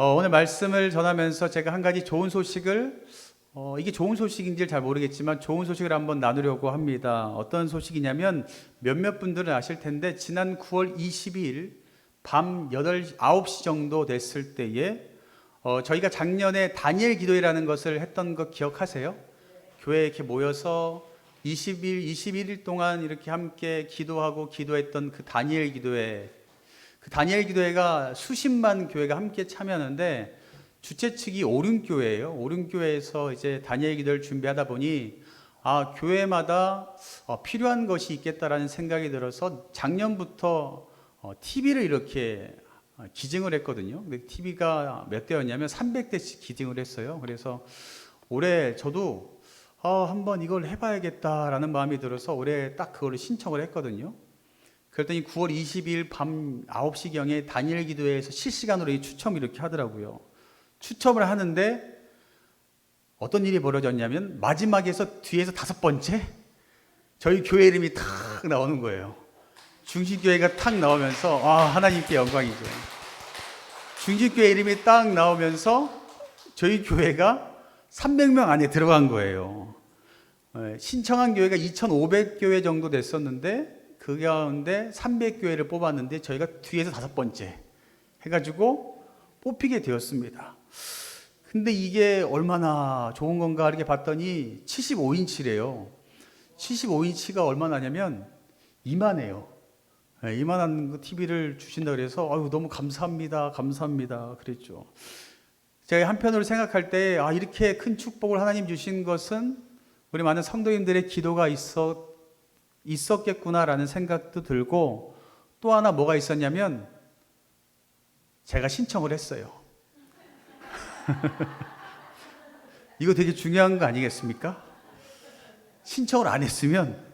오늘 말씀을 전하면서 제가 한 가지 좋은 소식을 이게 좋은 소식인지 잘 모르겠지만 좋은 소식을 한번 나누려고 합니다. 어떤 소식이냐면 몇몇 분들은 아실 텐데 지난 9월 22일 밤 9시 정도 됐을 때에 저희가 작년에 다니엘 기도회라는 것을 했던 거 기억하세요? 교회에 이렇게 모여서 21일 동안 이렇게 함께 기도하고 기도했던 그 다니엘 기도회. 그 다니엘 기도회가 수십만 교회가 함께 참여하는데 주최 측이 오륜교회예요. 오륜교회에서 이제 다니엘 기도를 준비하다 보니 교회마다 필요한 것이 있겠다라는 생각이 들어서 작년부터 TV를 이렇게 기증을 했거든요. 근데 TV가 몇 대였냐면 300대씩 기증을 했어요. 그래서 올해 저도 한번 이걸 해봐야겠다라는 마음이 들어서 올해 딱 그거를 신청을 했거든요. 그랬더니 9월 20일 밤 9시경에 다니엘 기도회에서 실시간으로 이 추첨을 이렇게 하더라고요. 추첨을 하는데 어떤 일이 벌어졌냐면 마지막에서 뒤에서 5번째 저희 교회 이름이 탁 나오는 거예요. 중심교회가 탁 나오면서 하나님께 영광이죠. 중심교회 이름이 딱 나오면서 저희 교회가 300명 안에 들어간 거예요. 신청한 교회가 2,500교회 정도 됐었는데 그 가운데 300교회를 뽑았는데 저희가 뒤에서 5번째 해가지고 뽑히게 되었습니다. 근데 이게 얼마나 좋은 건가 이렇게 봤더니 75인치래요. 75인치가 얼마나냐면 이만해요. 이만한 TV를 주신다 그래서 너무 감사합니다. 그랬죠. 제가 한편으로 생각할 때 이렇게 큰 축복을 하나님 주신 것은 우리 많은 성도님들의 기도가 있었겠구나라는 생각도 들고, 또 하나 뭐가 있었냐면 제가 신청을 했어요. 이거 되게 중요한 거 아니겠습니까? 신청을 안 했으면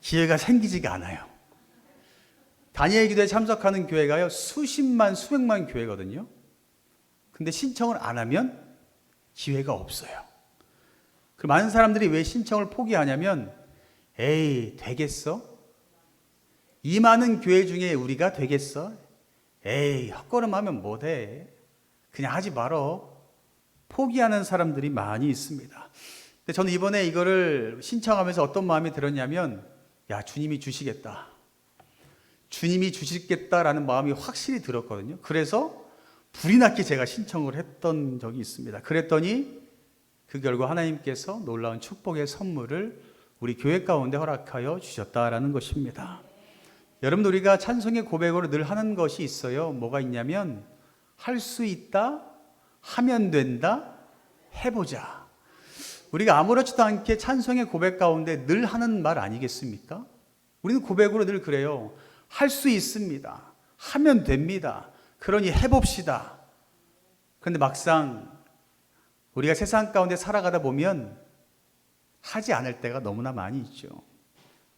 기회가 생기지가 않아요. 다니엘 기도에 참석하는 교회가요 수십만 수백만 교회거든요. 근데 신청을 안 하면 기회가 없어요. 그 많은 사람들이 왜 신청을 포기하냐면 에이 되겠어? 이 많은 교회 중에 우리가 되겠어? 에이 헛걸음하면 못해. 그냥 하지 말어. 포기하는 사람들이 많이 있습니다. 근데 저는 이번에 이거를 신청하면서 어떤 마음이 들었냐면 주님이 주시겠다. 주님이 주시겠다라는 마음이 확실히 들었거든요. 그래서 불이 났게 제가 신청을 했던 적이 있습니다. 그랬더니 그 결과 하나님께서 놀라운 축복의 선물을 우리 교회 가운데 허락하여 주셨다라는 것입니다. 여러분, 우리가 찬송의 고백으로 늘 하는 것이 있어요. 뭐가 있냐면 할 수 있다, 하면 된다, 해보자. 우리가 아무렇지도 않게 찬송의 고백 가운데 늘 하는 말 아니겠습니까? 우리는 고백으로 늘 그래요. 할 수 있습니다. 하면 됩니다. 그러니 해봅시다. 그런데 막상 우리가 세상 가운데 살아가다 보면 하지 않을 때가 너무나 많이 있죠.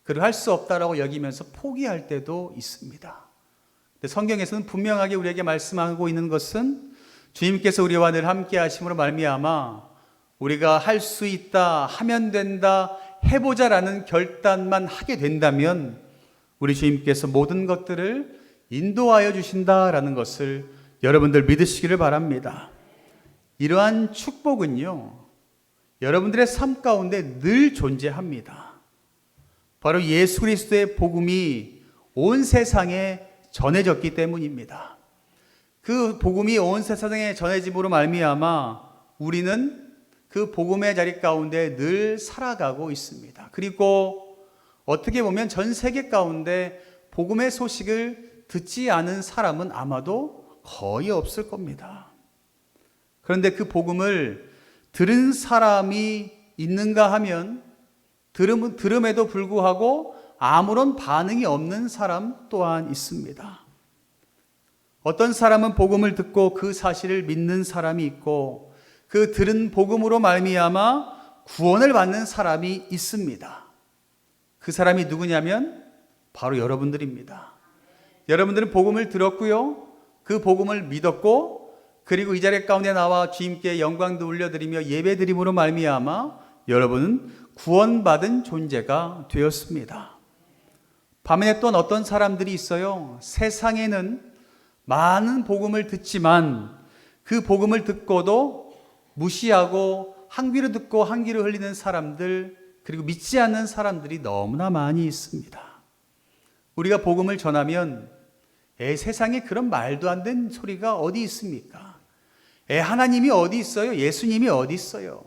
그를 할 수 없다라고 여기면서 포기할 때도 있습니다. 근데 성경에서는 분명하게 우리에게 말씀하고 있는 것은 주님께서 우리와 늘 함께 하심으로 말미암아 우리가 할 수 있다, 하면 된다, 해보자라는 결단만 하게 된다면 우리 주님께서 모든 것들을 인도하여 주신다라는 것을 여러분들 믿으시기를 바랍니다. 이러한 축복은요, 여러분들의 삶 가운데 늘 존재합니다. 바로 예수 그리스도의 복음이 온 세상에 전해졌기 때문입니다. 그 복음이 온 세상에 전해짐으로 말미암아 우리는 그 복음의 자리 가운데 늘 살아가고 있습니다. 그리고 어떻게 보면 전 세계 가운데 복음의 소식을 듣지 않은 사람은 아마도 거의 없을 겁니다. 그런데 그 복음을 들은 사람이 있는가 하면 들음에도 불구하고 아무런 반응이 없는 사람 또한 있습니다. 어떤 사람은 복음을 듣고 그 사실을 믿는 사람이 있고 그 들은 복음으로 말미암아 구원을 받는 사람이 있습니다. 그 사람이 누구냐면 바로 여러분들입니다. 여러분들은 복음을 들었고요. 그 복음을 믿었고 그리고 이 자리 가운데 나와 주님께 영광도 올려드리며 예배드림으로 말미암아 여러분은 구원받은 존재가 되었습니다. 반면에 또한 어떤 사람들이 있어요. 세상에는 많은 복음을 듣지만 그 복음을 듣고도 무시하고 한 귀로 듣고 한 귀로 흘리는 사람들, 그리고 믿지 않는 사람들이 너무나 많이 있습니다. 우리가 복음을 전하면 세상에 그런 말도 안 되는 소리가 어디 있습니까? 하나님이 어디 있어요? 예수님이 어디 있어요?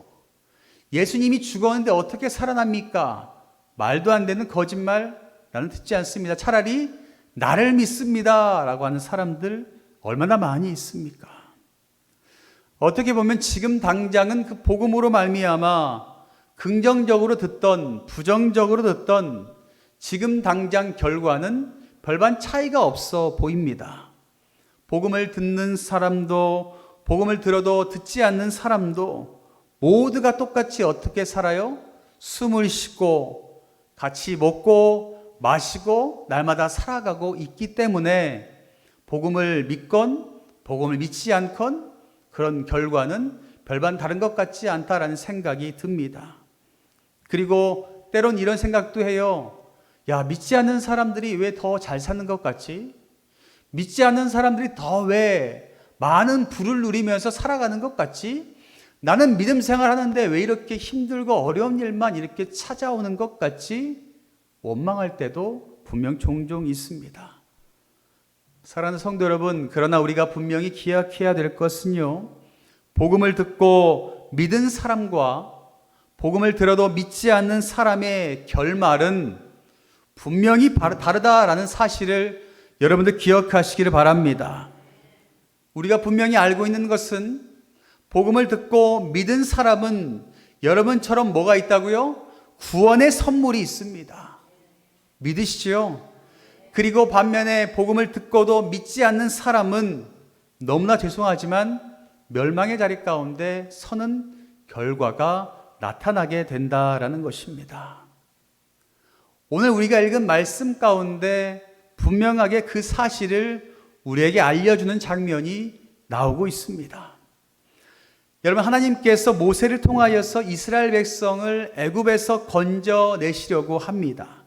예수님이 죽었는데 어떻게 살아납니까? 말도 안 되는 거짓말 나는 듣지 않습니다. 차라리 나를 믿습니다 라고 하는 사람들 얼마나 많이 있습니까? 어떻게 보면 지금 당장은 그 복음으로 말미암아 긍정적으로 듣던 부정적으로 듣던 지금 당장 결과는 별반 차이가 없어 보입니다. 복음을 듣는 사람도 복음을 들어도 듣지 않는 사람도 모두가 똑같이 어떻게 살아요? 숨을 쉬고 같이 먹고 마시고 날마다 살아가고 있기 때문에 복음을 믿건 복음을 믿지 않건 그런 결과는 별반 다른 것 같지 않다라는 생각이 듭니다. 그리고 때론 이런 생각도 해요. 야, 믿지 않는 사람들이 왜 더 잘 사는 것 같지? 믿지 않는 사람들이 더 왜 많은 부를 누리면서 살아가는 것 같지? 나는 믿음 생활하는데 왜 이렇게 힘들고 어려운 일만 이렇게 찾아오는 것 같지? 원망할 때도 분명 종종 있습니다. 사랑하는 성도 여러분, 그러나 우리가 분명히 기억해야 될 것은요, 복음을 듣고 믿은 사람과 복음을 들어도 믿지 않는 사람의 결말은 분명히 다르다라는 사실을 여러분들 기억하시기를 바랍니다. 우리가 분명히 알고 있는 것은 복음을 듣고 믿은 사람은 여러분처럼 뭐가 있다고요? 구원의 선물이 있습니다. 믿으시죠? 그리고 반면에 복음을 듣고도 믿지 않는 사람은 너무나 죄송하지만 멸망의 자리 가운데 서는 결과가 나타나게 된다라는 것입니다. 오늘 우리가 읽은 말씀 가운데 분명하게 그 사실을 우리에게 알려주는 장면이 나오고 있습니다. 여러분, 하나님께서 모세를 통하여서 이스라엘 백성을 애굽에서 건져내시려고 합니다.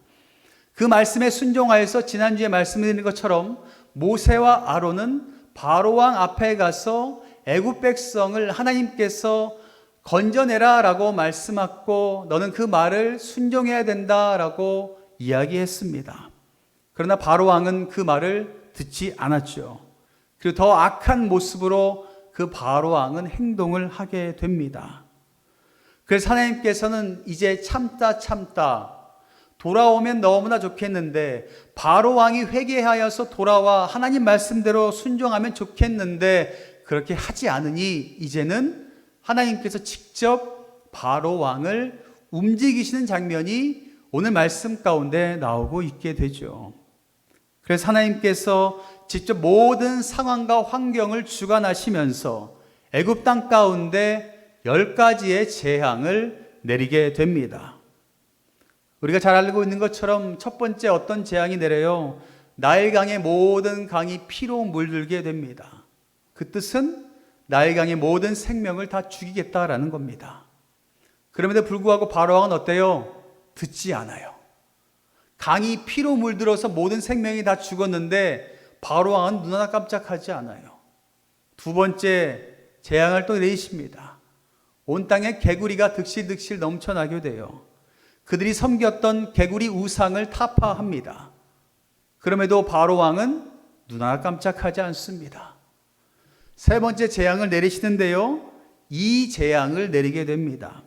그 말씀에 순종하여서 지난주에 말씀드린 것처럼 모세와 아론은 바로왕 앞에 가서 애굽 백성을 하나님께서 건져내라 라고 말씀하고 너는 그 말을 순종해야 된다라고 이야기했습니다. 그러나 바로왕은 그 말을 듣지 않았죠. 그리고 더 악한 모습으로 그 바로왕은 행동을 하게 됩니다. 그래서 하나님께서는 이제 참다 돌아오면 너무나 좋겠는데, 바로왕이 회개하여서 돌아와 하나님 말씀대로 순종하면 좋겠는데 그렇게 하지 않으니 이제는 하나님께서 직접 바로왕을 움직이시는 장면이 오늘 말씀 가운데 나오고 있게 되죠. 그래서 하나님께서 직접 모든 상황과 환경을 주관하시면서 애굽 땅 가운데 10가지의 재앙을 내리게 됩니다. 우리가 잘 알고 있는 것처럼 첫 번째 어떤 재앙이 내려요? 나일강의 모든 강이 피로 물들게 됩니다. 그 뜻은 나일강의 모든 생명을 다 죽이겠다라는 겁니다. 그럼에도 불구하고 바로왕은 어때요? 듣지 않아요. 강이 피로 물들어서 모든 생명이 다 죽었는데 바로왕은 눈 하나 깜짝하지 않아요. 두 번째 재앙을 또 내리십니다. 온 땅에 개구리가 득실득실 넘쳐나게 돼요. 그들이 섬겼던 개구리 우상을 타파합니다. 그럼에도 바로왕은 눈 하나 깜짝하지 않습니다. 세 번째 재앙을 내리시는데요, 이 재앙을 내리게 됩니다.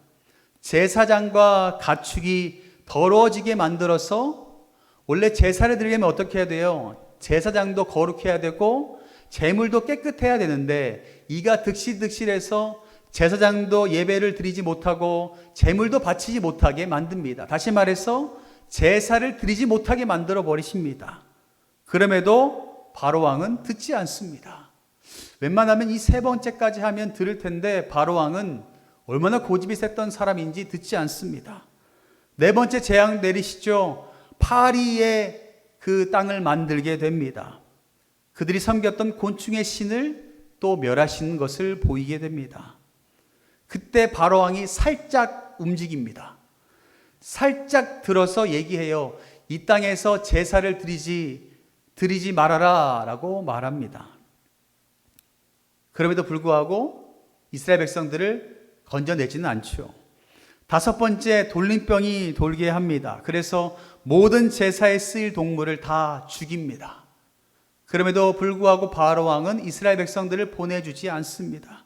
제사장과 가축이 더러워지게 만들어서, 원래 제사를 드리려면 어떻게 해야 돼요? 제사장도 거룩해야 되고 제물도 깨끗해야 되는데 이가 득실득실해서 제사장도 예배를 드리지 못하고 제물도 바치지 못하게 만듭니다. 다시 말해서 제사를 드리지 못하게 만들어 버리십니다. 그럼에도 바로왕은 듣지 않습니다. 웬만하면 이 세 번째까지 하면 들을 텐데 바로왕은 얼마나 고집이 셌던 사람인지 듣지 않습니다. 네 번째 재앙 내리시죠. 파리의 그 땅을 만들게 됩니다. 그들이 섬겼던 곤충의 신을 또 멸하시는 것을 보이게 됩니다. 그때 바로왕이 살짝 움직입니다. 살짝 들어서 얘기해요. 이 땅에서 제사를 드리지 말아라 라고 말합니다. 그럼에도 불구하고 이스라엘 백성들을 건져내지는 않죠. 다섯 번째, 돌림병이 돌게 합니다. 그래서 모든 제사에 쓰일 동물을 다 죽입니다. 그럼에도 불구하고 바로 왕은 이스라엘 백성들을 보내주지 않습니다.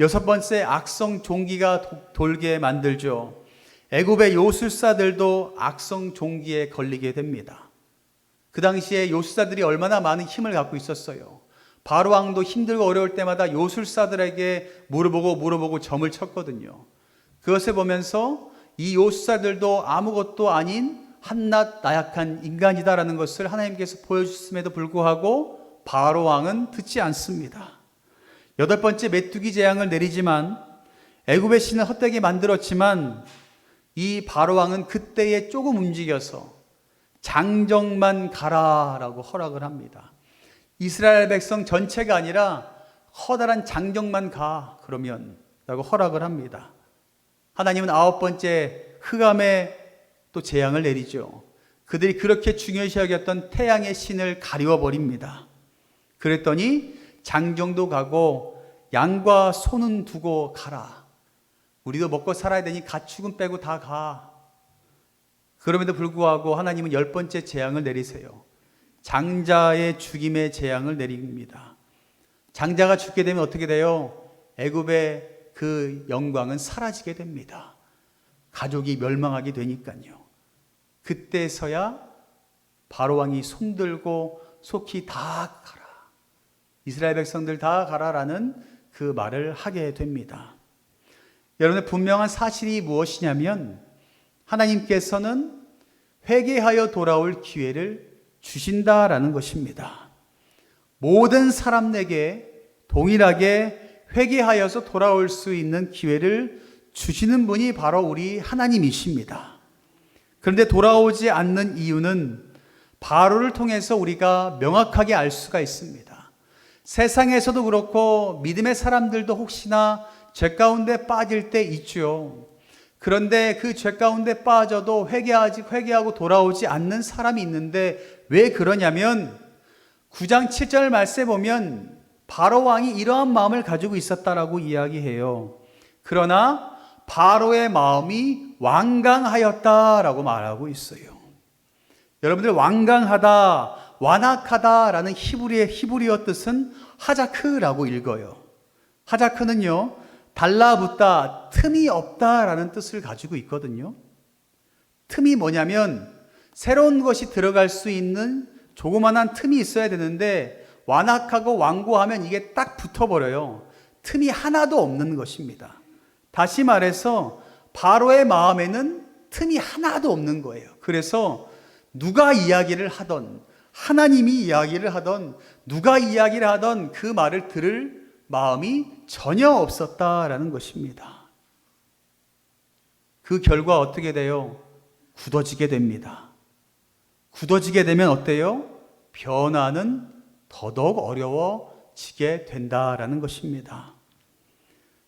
여섯 번째, 악성 종기가 돌게 만들죠. 애굽의 요술사들도 악성 종기에 걸리게 됩니다. 그 당시에 요술사들이 얼마나 많은 힘을 갖고 있었어요. 바로 왕도 힘들고 어려울 때마다 요술사들에게 물어보고 점을 쳤거든요. 그것을 보면서 이 요술사들도 아무것도 아닌 한낱 나약한 인간이다라는 것을 하나님께서 보여주셨음에도 불구하고 바로 왕은 듣지 않습니다. 여덟 번째, 메뚜기 재앙을 내리지만 애굽의 신을 헛되게 만들었지만 이 바로 왕은 그때에 조금 움직여서 장정만 가라라고 허락을 합니다. 이스라엘 백성 전체가 아니라 커다란 장정만 가 그러면 라고 허락을 합니다. 하나님은 아홉 번째, 흑암에 또 재앙을 내리죠. 그들이 그렇게 중요시 여겼던 태양의 신을 가리워 버립니다. 그랬더니 장정도 가고 양과 소는 두고 가라. 우리도 먹고 살아야 되니 가축은 빼고 다 가. 그럼에도 불구하고 하나님은 열 번째 재앙을 내리세요. 장자의 죽임의 재앙을 내립니다. 장자가 죽게 되면 어떻게 돼요? 애굽의 그 영광은 사라지게 됩니다. 가족이 멸망하게 되니까요. 그때서야 바로왕이 손들고 속히 다 가라, 이스라엘 백성들 다 가라라는 그 말을 하게 됩니다. 여러분의 분명한 사실이 무엇이냐면 하나님께서는 회개하여 돌아올 기회를 주신다라는 것입니다. 모든 사람에게 동일하게 회개하여서 돌아올 수 있는 기회를 주시는 분이 바로 우리 하나님이십니다. 그런데 돌아오지 않는 이유는 바로를 통해서 우리가 명확하게 알 수가 있습니다. 세상에서도 그렇고 믿음의 사람들도 혹시나 죄 가운데 빠질 때 있죠. 그런데 그 죄 가운데 빠져도 회개하고 돌아오지 않는 사람이 있는데 왜 그러냐면 9장 7절 말씀에 보면 바로 왕이 이러한 마음을 가지고 있었다라고 이야기해요. 그러나 바로의 마음이 완강하였다라고 말하고 있어요. 여러분들, 완강하다, 완악하다라는 히브리어 뜻은 하자크라고 읽어요. 하자크는요, 달라붙다, 틈이 없다라는 뜻을 가지고 있거든요. 틈이 뭐냐면 새로운 것이 들어갈 수 있는 조그만한 틈이 있어야 되는데 완악하고 완고하면 이게 딱 붙어버려요. 틈이 하나도 없는 것입니다. 다시 말해서 바로의 마음에는 틈이 하나도 없는 거예요. 그래서 누가 이야기를 하던, 하나님이 이야기를 하던, 누가 이야기를 하던 그 말을 들을 마음이 전혀 없었다라는 것입니다. 그 결과 어떻게 돼요? 굳어지게 됩니다. 굳어지게 되면 어때요? 변화는 더더욱 어려워지게 된다라는 것입니다.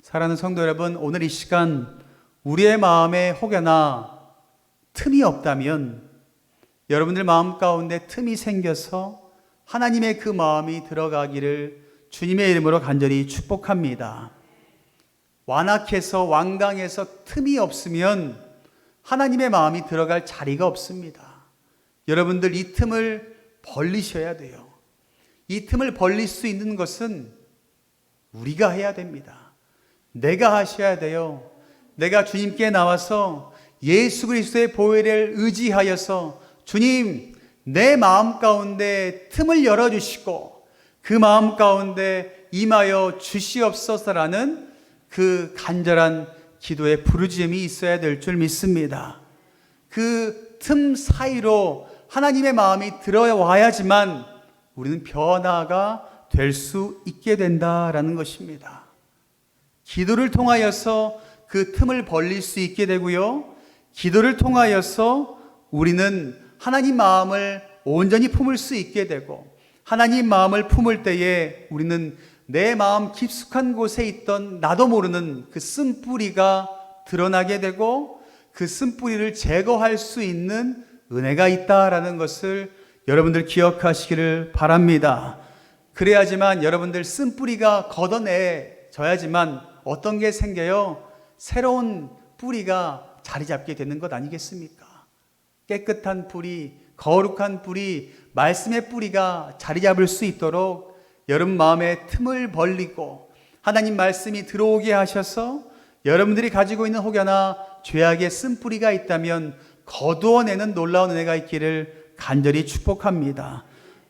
사랑하는 성도 여러분, 오늘 이 시간 우리의 마음에 혹여나 틈이 없다면 여러분들 마음 가운데 틈이 생겨서 하나님의 그 마음이 들어가기를 주님의 이름으로 간절히 축복합니다. 완악해서 완강해서 틈이 없으면 하나님의 마음이 들어갈 자리가 없습니다. 여러분들 이 틈을 벌리셔야 돼요. 이 틈을 벌릴 수 있는 것은 우리가 해야 됩니다. 내가 하셔야 돼요. 내가 주님께 나와서 예수 그리스도의 보혈을 의지하여서 주님, 내 마음 가운데 틈을 열어주시고 그 마음 가운데 임하여 주시옵소서라는 그 간절한 기도의 부르짖음이 있어야 될 줄 믿습니다. 그 틈 사이로 하나님의 마음이 들어와야지만 우리는 변화가 될 수 있게 된다라는 것입니다. 기도를 통하여서 그 틈을 벌릴 수 있게 되고요. 기도를 통하여서 우리는 하나님 마음을 온전히 품을 수 있게 되고, 하나님 마음을 품을 때에 우리는 내 마음 깊숙한 곳에 있던 나도 모르는 그 쓴뿌리가 드러나게 되고 그 쓴뿌리를 제거할 수 있는 은혜가 있다라는 것을 여러분들 기억하시기를 바랍니다. 그래야지만 여러분들 쓴뿌리가 걷어내져야지만 어떤 게 생겨요? 새로운 뿌리가 자리 잡게 되는 것 아니겠습니까? 깨끗한 뿌리, 거룩한 뿌리, 말씀의 뿌리가 자리 잡을 수 있도록 여러분 마음에 틈을 벌리고 하나님 말씀이 들어오게 하셔서 여러분들이 가지고 있는 혹여나 죄악의 쓴뿌리가 있다면 거두어내는 놀라운 은혜가 있기를 간절히 축복합니다.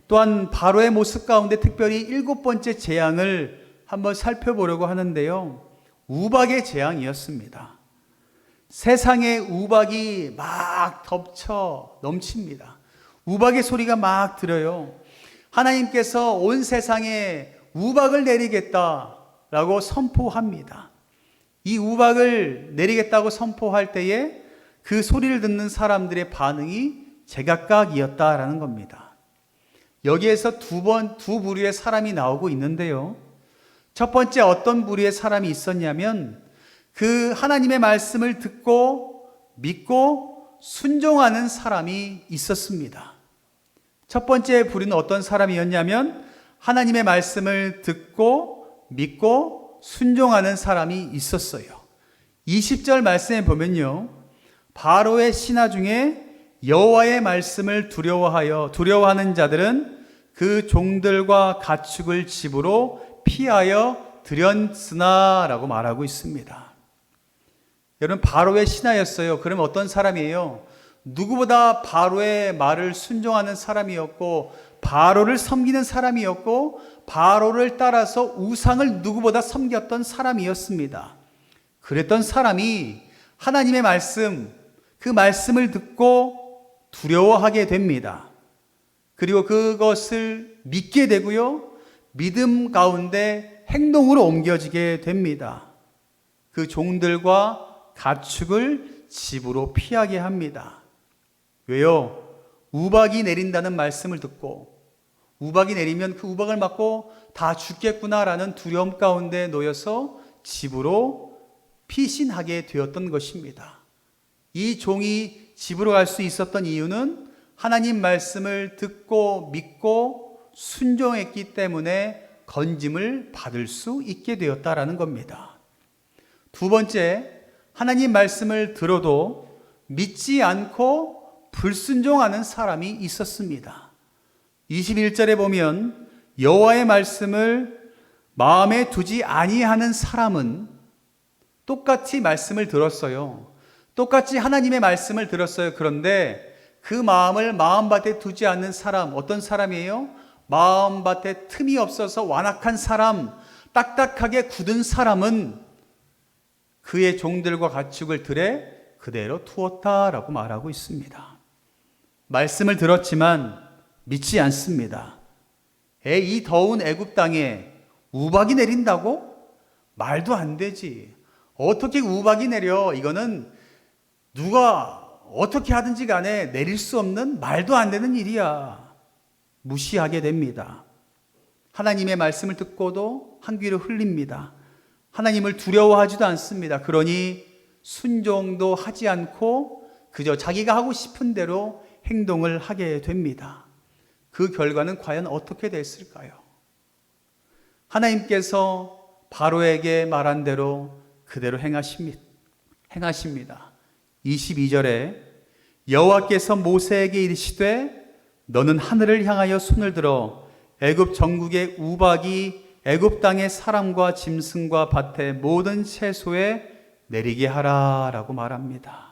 또한 바로의 모습 가운데 특별히 7번째 재앙을 한번 살펴보려고 하는데요. 우박의 재앙이었습니다. 세상에 우박이 막 덮쳐 넘칩니다. 우박의 소리가 막 들어요. 하나님께서 온 세상에 우박을 내리겠다라고 선포합니다. 이 우박을 내리겠다고 선포할 때에 그 소리를 듣는 사람들의 반응이 제각각이었다라는 겁니다. 여기에서 두 부류의 사람이 나오고 있는데요. 첫 번째 어떤 부류의 사람이 있었냐면 그 하나님의 말씀을 듣고 믿고 순종하는 사람이 있었습니다. 첫 번째 부류는 어떤 사람이었냐면 하나님의 말씀을 듣고 믿고 순종하는 사람이 있었어요. 20절 말씀에 보면요. 바로의 신하 중에 여호와의 말씀을 두려워하는 자들은 그 종들과 가축을 집으로 피하여 들였으나 라고 말하고 있습니다. 여러분 바로의 신하였어요. 그럼 어떤 사람이에요? 누구보다 바로의 말을 순종하는 사람이었고 바로를 섬기는 사람이었고 바로를 따라서 우상을 누구보다 섬겼던 사람이었습니다. 그랬던 사람이 하나님의 말씀, 그 말씀을 듣고 두려워하게 됩니다. 그리고 그것을 믿게 되고요. 믿음 가운데 행동으로 옮겨지게 됩니다. 그 종들과 가축을 집으로 피하게 합니다. 왜요? 우박이 내린다는 말씀을 듣고 우박이 내리면 그 우박을 맞고 다 죽겠구나라는 두려움 가운데 놓여서 집으로 피신하게 되었던 것입니다. 이 종이 집으로 갈 수 있었던 이유는 하나님 말씀을 듣고 믿고 순종했기 때문에 건짐을 받을 수 있게 되었다라는 겁니다. 두 번째, 하나님 말씀을 들어도 믿지 않고 불순종하는 사람이 있었습니다. 21절에 보면 여호와의 말씀을 마음에 두지 아니하는 사람은 똑같이 말씀을 들었어요. 똑같이 하나님의 말씀을 들었어요. 그런데 그 마음을 마음밭에 두지 않는 사람, 어떤 사람이에요? 마음밭에 틈이 없어서 완악한 사람, 딱딱하게 굳은 사람은 그의 종들과 가축을 들에 그대로 두었다라고 말하고 있습니다. 말씀을 들었지만 믿지 않습니다. 이 더운 애굽 땅에 우박이 내린다고? 말도 안 되지. 어떻게 우박이 내려? 이거는 누가 어떻게 하든지 간에 내릴 수 없는 말도 안 되는 일이야. 무시하게 됩니다. 하나님의 말씀을 듣고도 한 귀로 흘립니다. 하나님을 두려워하지도 않습니다. 그러니 순종도 하지 않고 그저 자기가 하고 싶은 대로 행동을 하게 됩니다. 그 결과는 과연 어떻게 됐을까요? 하나님께서 바로에게 말한 대로 그대로 행하십니다. 22절에 여호와께서 모세에게 이르시되 너는 하늘을 향하여 손을 들어 애굽 전국의 우박이 애굽 땅의 사람과 짐승과 밭의 모든 채소에 내리게 하라라고 말합니다.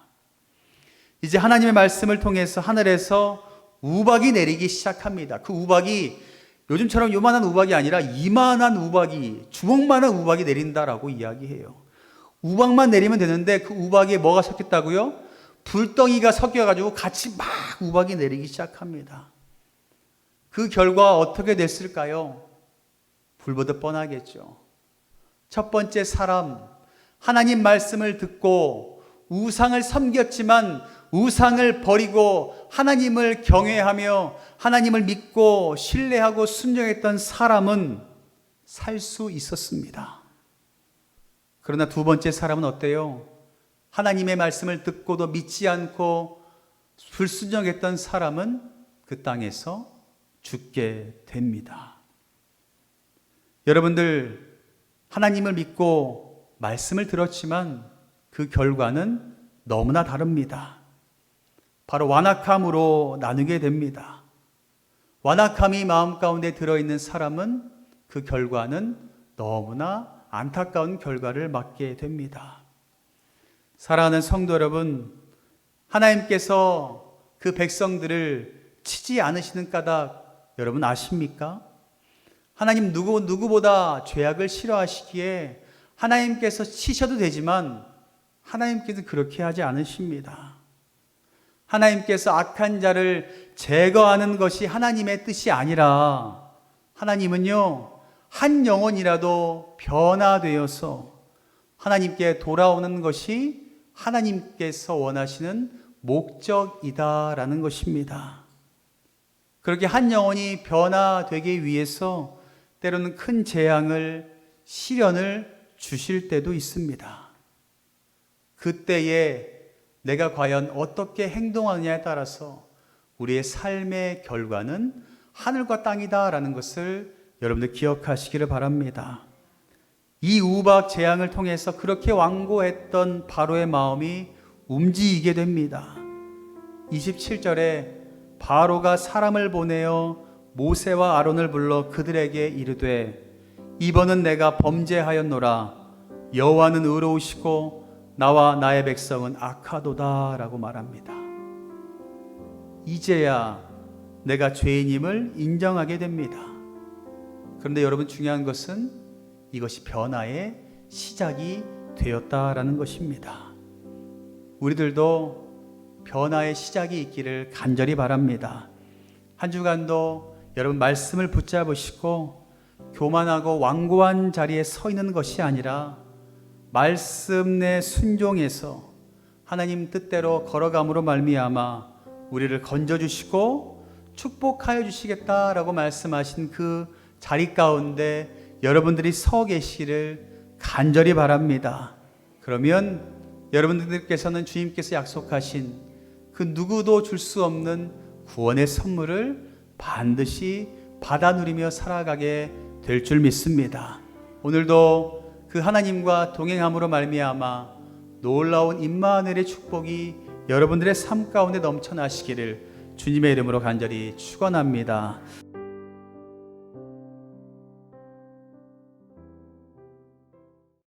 이제 하나님의 말씀을 통해서 하늘에서 우박이 내리기 시작합니다. 그 우박이 요즘처럼 요만한 우박이 아니라 이만한 우박이, 주먹만한 우박이 내린다라고 이야기해요. 우박만 내리면 되는데 그 우박에 뭐가 섞였다고요? 불덩이가 섞여가지고 같이 막 우박이 내리기 시작합니다. 그 결과 어떻게 됐을까요? 불보듯 뻔하겠죠. 첫 번째 사람, 하나님 말씀을 듣고 우상을 섬겼지만 우상을 버리고 하나님을 경외하며 하나님을 믿고 신뢰하고 순종했던 사람은 살 수 있었습니다. 그러나 두 번째 사람은 어때요? 하나님의 말씀을 듣고도 믿지 않고 불순종했던 사람은 그 땅에서 죽게 됩니다. 여러분들 하나님을 믿고 말씀을 들었지만 그 결과는 너무나 다릅니다. 바로 완악함으로 나누게 됩니다. 완악함이 마음 가운데 들어있는 사람은 그 결과는 너무나 안타까운 결과를 맞게 됩니다. 사랑하는 성도 여러분, 하나님께서 그 백성들을 치지 않으시는 까닭 여러분 아십니까? 하나님 누구보다 죄악을 싫어하시기에 하나님께서 치셔도 되지만 하나님께서 그렇게 하지 않으십니다. 하나님께서 악한 자를 제거하는 것이 하나님의 뜻이 아니라 하나님은요, 한 영혼이라도 변화되어서 하나님께 돌아오는 것이 하나님께서 원하시는 목적이다라는 것입니다. 그렇게 한 영혼이 변화되기 위해서 때로는 큰 재앙을, 시련을 주실 때도 있습니다. 그때에 내가 과연 어떻게 행동하느냐에 따라서 우리의 삶의 결과는 하늘과 땅이다라는 것을 여러분들 기억하시기를 바랍니다. 이 우박 재앙을 통해서 그렇게 완고했던 바로의 마음이 움직이게 됩니다. 27절에 바로가 사람을 보내어 모세와 아론을 불러 그들에게 이르되 이번은 내가 범죄하였노라. 여호와는 의로우시고 나와 나의 백성은 악하도다 라고 말합니다. 이제야 내가 죄인임을 인정하게 됩니다. 그런데 여러분, 중요한 것은 이것이 변화의 시작이 되었다라는 것입니다. 우리들도 변화의 시작이 있기를 간절히 바랍니다. 한 주간도 여러분 말씀을 붙잡으시고 교만하고 완고한 자리에 서 있는 것이 아니라 말씀 내 순종해서 하나님 뜻대로 걸어감으로 말미암아 우리를 건져주시고 축복하여 주시겠다라고 말씀하신 그 자리 가운데 여러분들이 서 계시기를 간절히 바랍니다. 그러면 여러분들께서는 주님께서 약속하신 그 누구도 줄 수 없는 구원의 선물을 반드시 받아 누리며 살아가게 될 줄 믿습니다. 오늘도 그 하나님과 동행함으로 말미암아 놀라운 임마누엘의 축복이 여러분들의 삶 가운데 넘쳐나시기를 주님의 이름으로 간절히 축원합니다.